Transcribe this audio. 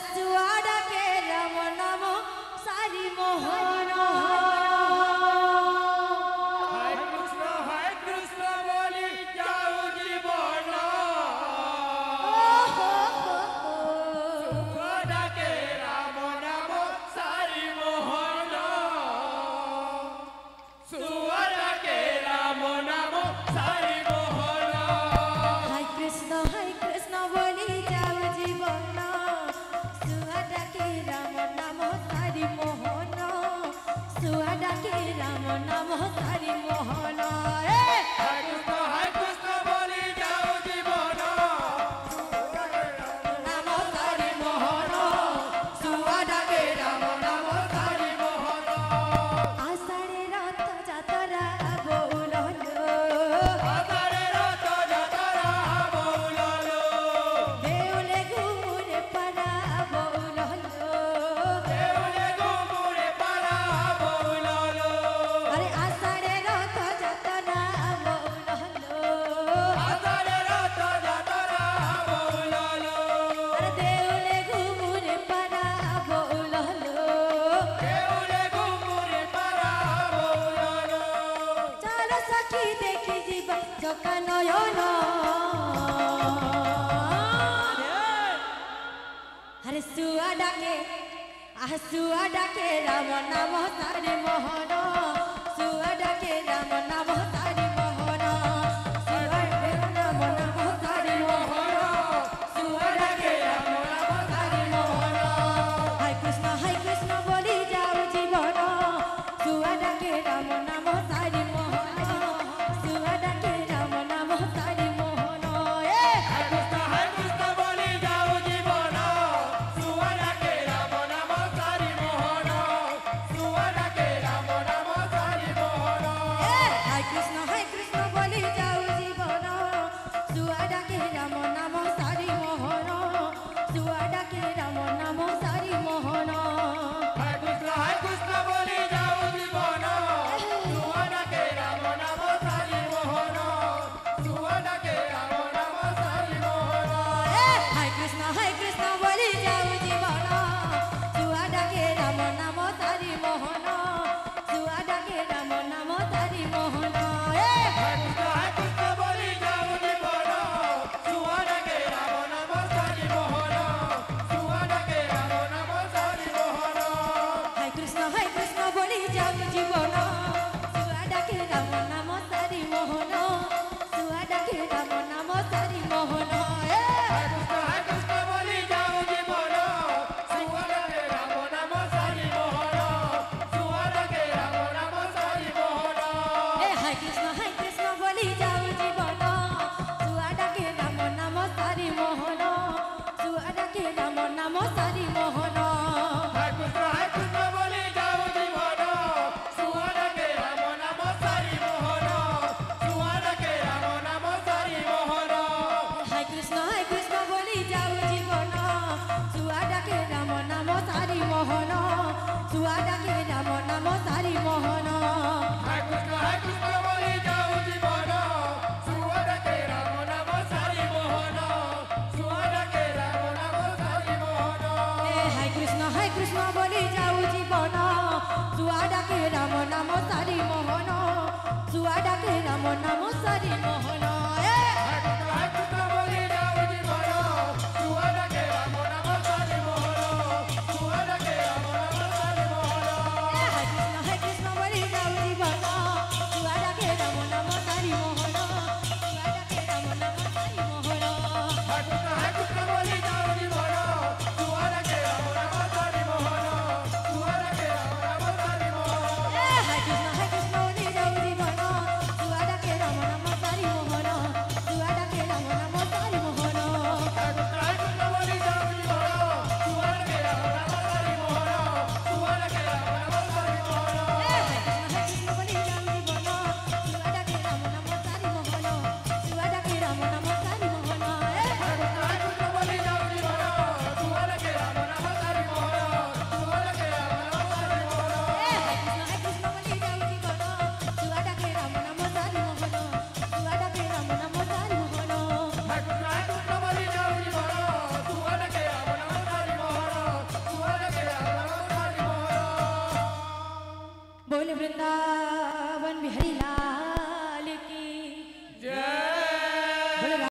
सुआड़ा के राम नाम सारी मोहन सुआड़ा के राम नाम सारी मोहन सुआड़ा के राम नाम सारी मोहन सुआड़ा के राम नाम सारी मोहन सुआड़ा के राम नाम सारी मोहन हाय कृष्ण बोली जाओ जीवन सुआड़ा के राम नाम सारी मोहन सुआड़ा के राम नाम सारी मोहन हाय कृष्ण बोली जाओ जीवन सुआड़ा के राम नाम सारी मोहन सुआड़ा के राम नाम सारी मोहन हाय कृष्ण बोली जाओ जीवन सुआड़ा के राम नाम सारी मोहन सुआड़ा के राम नाम सारी मोहन हाय कृष्ण बोली जाओ जीवन सुआड़ा के राम नाम सारी मोहन सुआड़ा के राम नाम सारी मोहन हाय कृष्ण बोली जाओ जीवन सुआड़ा के राम नाम सारी मोहन सुआड़ा के राम नाम सारी मोहन हाय कृष्ण बोली जाओ जीवन सुआड़ा के राम नाम सारी मोहन सुआड़ा के राम नाम सारी मोहन हाय कृष्ण बोली जाओ जीवन सुआड़ा के राम नाम सारी मोहन सुआड़ा के राम नाम सारी मोहन हाय कृष्ण बोली जाओ जीवन सुआड़ा के राम नाम सारी मोहन सुआड़ा के राम नाम सारी मोहन हाय कृष्ण बोली जाओ जीवन सुआड़ा के राम नाम सारी मोहन सुआड़ा के राम नाम सारी मोहन हाय कृष्ण बोली जाओ जीवन सुआड़ा के राम नाम सारी मोहन सुआड़ा के राम नाम सारी मोहन हाय कृष्ण बोली जाओ जीवन सुआड़ा के राम नाम सारी मोहन सुआड़ा के राम नाम सारी मोहन हाय कृष्ण बोली जाओ जीवन सुआड़ा के राम नाम सारी मोहन सुआड़ा के राम नाम सारी मोहन हाय कृष्ण बोली जाओ जीवन सुआड़ा के राम नाम सारी मोहन सुआड़ा के राम नाम सारी मोहन हाय कृष्ण बोली जाओ जीवन सुआड़ा के राम नाम सारी मोहन सुआड़ा के राम नाम सारी मोहन हाय कृष्ण बोली जाओ जीवन सुआड़ा के राम नाम सारी मोहन सुआड़ा के राम नाम सारी मोहन हाय कृष्ण बोली जाओ जीवन सुआड़ा के राम नाम सारी मोहन सुआड़ा के राम नाम सारी मोहन हाय कृष्ण बोली जाओ जीवन सुआड़ा के राम नाम बोले वृंदावन बिहारी लाल